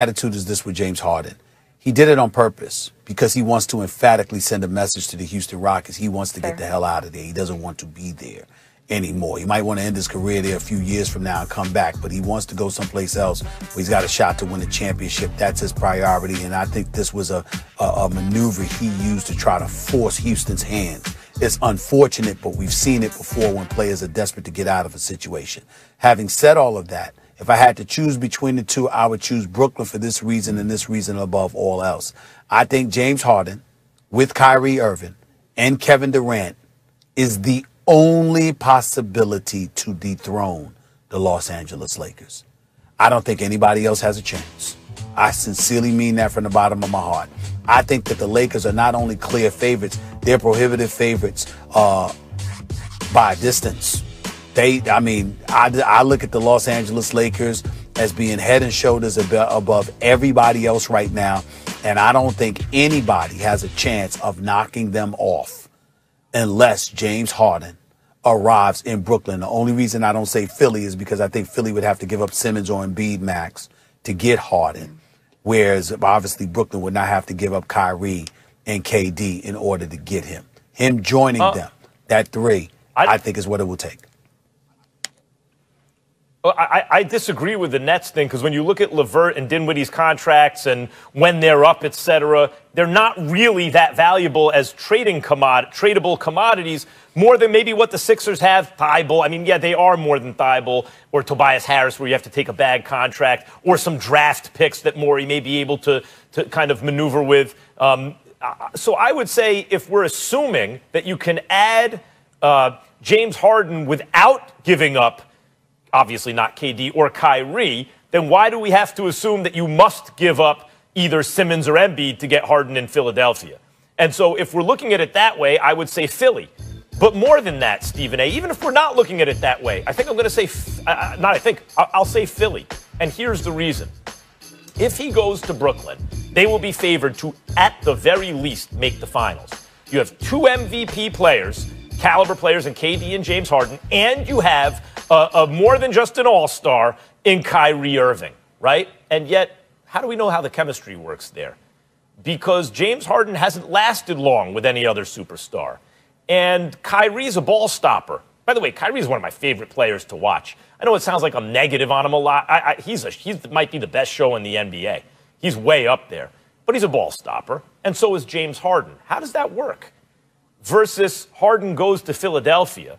attitude is this with James Harden. He did it on purpose because he wants to emphatically send a message to the Houston Rockets. He wants to get the hell out of there. He doesn't want to be there anymore. He might want to end his career there a few years from now and come back, but he wants to go someplace else where he's got a shot to win a championship. That's his priority, and I think this was a maneuver he used to try to force Houston's hand. It's unfortunate, but we've seen it before when players are desperate to get out of a situation. Having said all of that, if I had to choose between the two, I would choose Brooklyn for this reason and this reason above all else. I think James Harden with Kyrie Irving and Kevin Durant is the only possibility to dethrone the Los Angeles Lakers. I don't think anybody else has a chance. I sincerely mean that from the bottom of my heart. I think that the Lakers are not only clear favorites, they're prohibitive favorites by a distance. I look at the Los Angeles Lakers as being head and shoulders above everybody else right now, and I don't think anybody has a chance of knocking them off unless James Harden arrives in Brooklyn. The only reason I don't say Philly is because I think Philly would have to give up Simmons or Embiid max to get Harden, whereas obviously Brooklyn would not have to give up Kyrie and KD in order to get him. Him joining them, that three, I think is what it will take. I disagree with the Nets thing because when you look at LeVert and Dinwiddie's contracts and when they're up, et cetera, they're not really that valuable as tradable commodities, more than maybe what the Sixers have. Thibault, I mean, yeah, they are more than Thibault or Tobias Harris, where you have to take a bad contract, or some draft picks that Morey may be able to kind of maneuver with. So I would say if we're assuming that you can add James Harden without giving up, obviously not KD or Kyrie, then why do we have to assume that you must give up either Simmons or Embiid to get Harden in Philadelphia? And so if we're looking at it that way, I would say Philly. But more than that, Stephen A., even if we're not looking at it that way, I think I'm going to say, I'll say Philly. And here's the reason. If he goes to Brooklyn, they will be favored to, at the very least, make the finals. You have two MVP players, caliber players in KD and James Harden, and you have more than just an all-star in Kyrie Irving, right? And yet, how do we know how the chemistry works there? Because James Harden hasn't lasted long with any other superstar. And Kyrie's a ball stopper. By the way, Kyrie's one of my favorite players to watch. I know it sounds like I'm negative on him a lot. He might be the best show in the NBA. He's way up there. But he's a ball stopper, and so is James Harden. How does that work? Versus Harden goes to Philadelphia,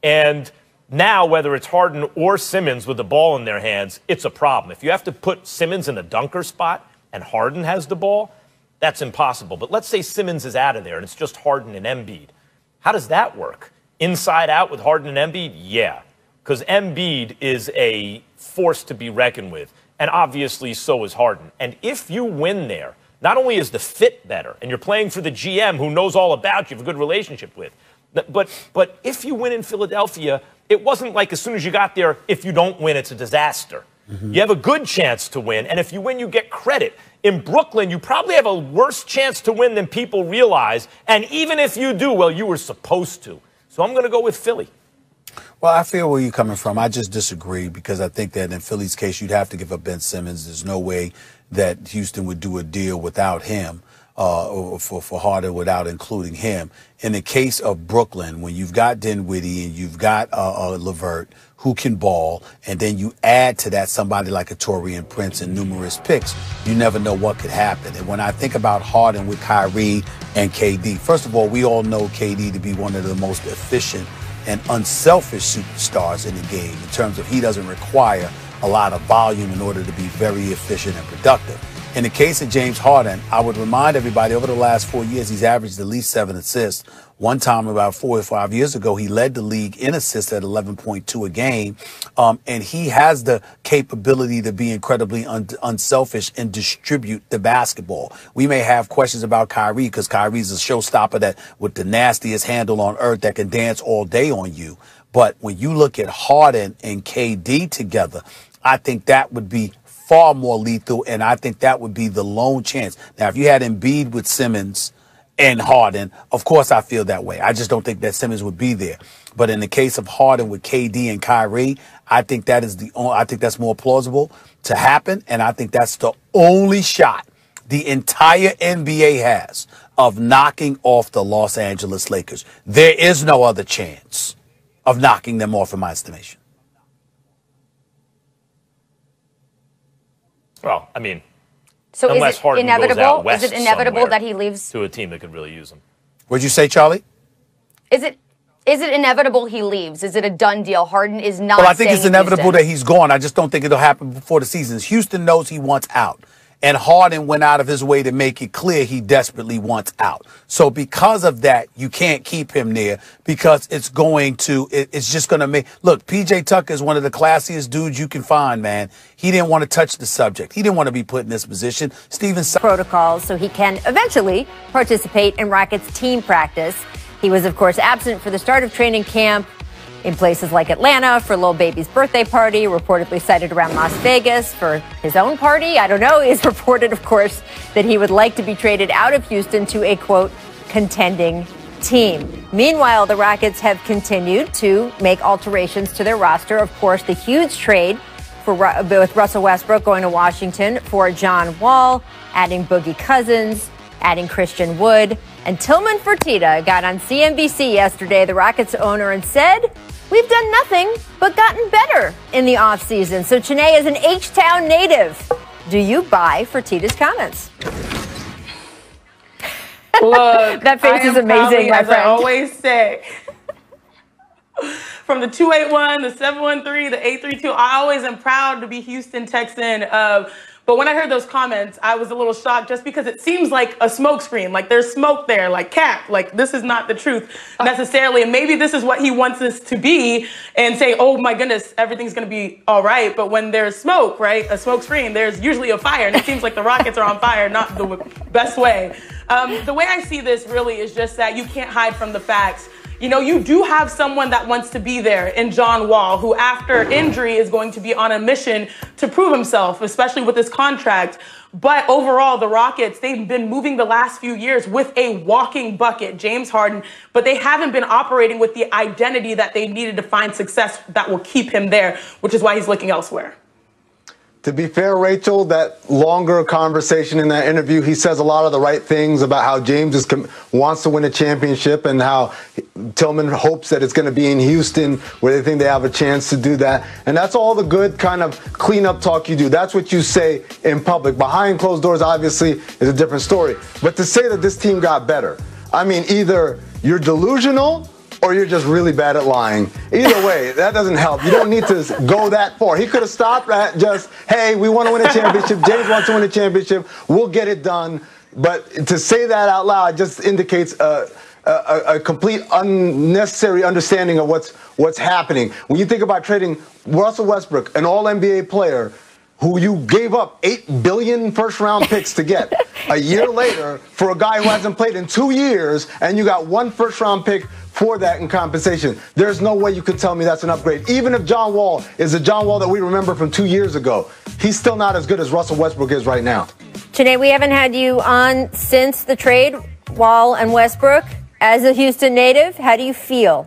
and now, whether it's Harden or Simmons with the ball in their hands, it's a problem. If you have to put Simmons in the dunker spot and Harden has the ball, that's impossible. But let's say Simmons is out of there and it's just Harden and Embiid. How does that work? Inside out with Harden and Embiid? Yeah, because Embiid is a force to be reckoned with, and obviously so is Harden. And if you win there, not only is the fit better, and you're playing for the GM who knows all about you, have a good relationship with, but if you win in Philadelphia, it wasn't like as soon as you got there, if you don't win, it's a disaster. Mm-hmm. You have a good chance to win, and if you win, you get credit. In Brooklyn, you probably have a worse chance to win than people realize, and even if you do, well, you were supposed to. So I'm going to go with Philly. Well, I feel where you're coming from. I just disagree because I think that in Philly's case, you'd have to give up Ben Simmons. There's no way that Houston would do a deal without him. Or for Harden without including him. In the case of Brooklyn, when you've got Dinwiddie and you've got LeVert who can ball, and then you add to that somebody like a Taurean Prince and numerous picks, you never know what could happen. And when I think about Harden with Kyrie and KD, first of all, we all know KD to be one of the most efficient and unselfish superstars in the game in terms of he doesn't require a lot of volume in order to be very efficient and productive. In the case of James Harden, I would remind everybody over the last 4 years, he's averaged at least 7 assists. One time about 4 or 5 years ago, he led the league in assists at 11.2 a game. And he has the capability to be incredibly unselfish and distribute the basketball. We may have questions about Kyrie because Kyrie's a showstopper that with the nastiest handle on earth that can dance all day on you. But when you look at Harden and KD together, I think that would be far more lethal, and I think that would be the lone chance. Now, if you had Embiid with Simmons and Harden, of course I feel that way. I just don't think that Simmons would be there. But in the case of Harden with KD and Kyrie, I think that is I think that's more plausible. to happen, and I think that's the only shot the entire NBA has of knocking off the Los Angeles Lakers. There is no other chance of knocking them off, in my estimation. Well, I mean, so unless is it Harden inevitable? goes out west Is it inevitable somewhere that he leaves to a team that could really use him? What'd you say, Charlie? Is it inevitable he leaves? Is it a done deal? Harden is not. Well, I think it's inevitable Houston. that he's gone. I just don't think it'll happen before the season. Houston knows he wants out. And Harden went out of his way to make it clear he desperately wants out. So because of that, you can't keep him there because it's just going to make, look, PJ Tucker is one of the classiest dudes you can find, man. He didn't want to touch the subject. He didn't want to be put in this position. Protocols so he can eventually participate in Rockets team practice. He was, of course, absent for the start of training camp in places like Atlanta for Lil Baby's birthday party, reportedly cited around Las Vegas for his own party. I don't know. It's reported, of course, that he would like to be traded out of Houston to a, quote, contending team. Meanwhile, the Rockets have continued to make alterations to their roster. Of course, the huge trade with Russell Westbrook going to Washington for John Wall, adding Boogie Cousins, adding Christian Wood. And Tillman Fertitta got on CNBC yesterday, the Rockets owner, and said, "We've done nothing but gotten better in the offseason." So Chene is an H-Town native. Do you buy Fertitta's comments? Look, that face is amazing, probably, my as friend. I always say, from the 281, the 713, the 832, I always am proud to be Houston Texan. But when I heard those comments, I was a little shocked just because it seems like a smokescreen. Like there's smoke there, like cap. Like this is not the truth necessarily. And maybe this is what he wants us to be and say, oh my goodness, everything's going to be all right. But when there's smoke, right, a smoke screen, there's usually a fire. And it seems like the Rockets are on fire, not the best way. The way I see this really is just that you can't hide from the facts. You know, you do have someone that wants to be there in John Wall, who after injury is going to be on a mission to prove himself, especially with his contract. But overall, the Rockets, they've been moving the last few years with a walking bucket, James Harden, but they haven't been operating with the identity that they needed to find success that will keep him there, which is why he's looking elsewhere. To be fair, Rachel, that longer conversation in that interview, he says a lot of the right things about how James wants to win a championship and how Tillman hopes that it's going to be in Houston where they think they have a chance to do that. And that's all the good kind of cleanup talk you do. That's what you say in public. Behind closed doors, obviously, is a different story. But to say that this team got better, I mean, either you're delusional or you're just really bad at lying. Either way, that doesn't help. You don't need to go that far. He could have stopped at just, hey, we want to win a championship. James wants to win a championship. We'll get it done. But to say that out loud just indicates a complete unnecessary understanding of what's happening. When you think about trading Russell Westbrook, an all-NBA player, who you gave up 8 billion first-round picks to get a year later for a guy who hasn't played in 2 years, and you got 1 first-round pick for that in compensation. There's no way you could tell me that's an upgrade. Even if John Wall is the John Wall that we remember from 2 years ago, he's still not as good as Russell Westbrook is right now. Chene, we haven't had you on since the trade, Wall and Westbrook. As a Houston native, how do you feel?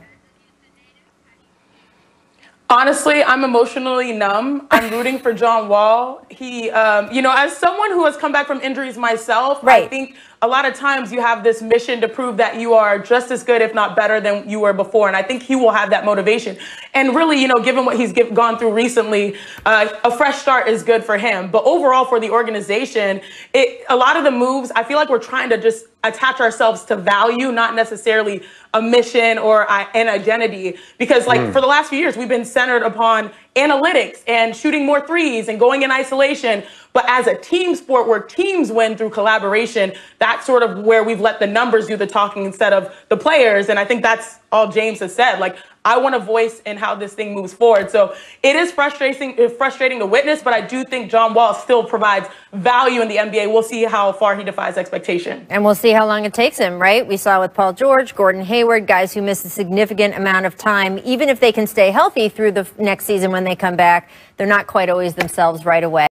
Honestly, I'm emotionally numb. I'm rooting for John Wall. He, you know, as someone who has come back from injuries myself, right. I think a lot of times you have this mission to prove that you are just as good, if not better, than you were before. And I think he will have that motivation. And really, you know, given what he's gone through recently, a fresh start is good for him. But overall, for the organization, a lot of the moves, I feel like we're trying to just attach ourselves to value, not necessarily a mission or an identity. Because like for the last few years, we've been centered upon analytics and shooting more threes and going in isolation. But as a team sport where teams win through collaboration, that's sort of where we've let the numbers do the talking instead of the players. And I think that's all James has said. Like, I want a voice in how this thing moves forward. So it is frustrating to witness, but I do think John Wall still provides value in the NBA. We'll see how far he defies expectation. And we'll see how long it takes him, right? We saw with Paul George, Gordon Hayward, guys who miss a significant amount of time. Even if they can stay healthy through the next season when they come back, they're not quite always themselves right away.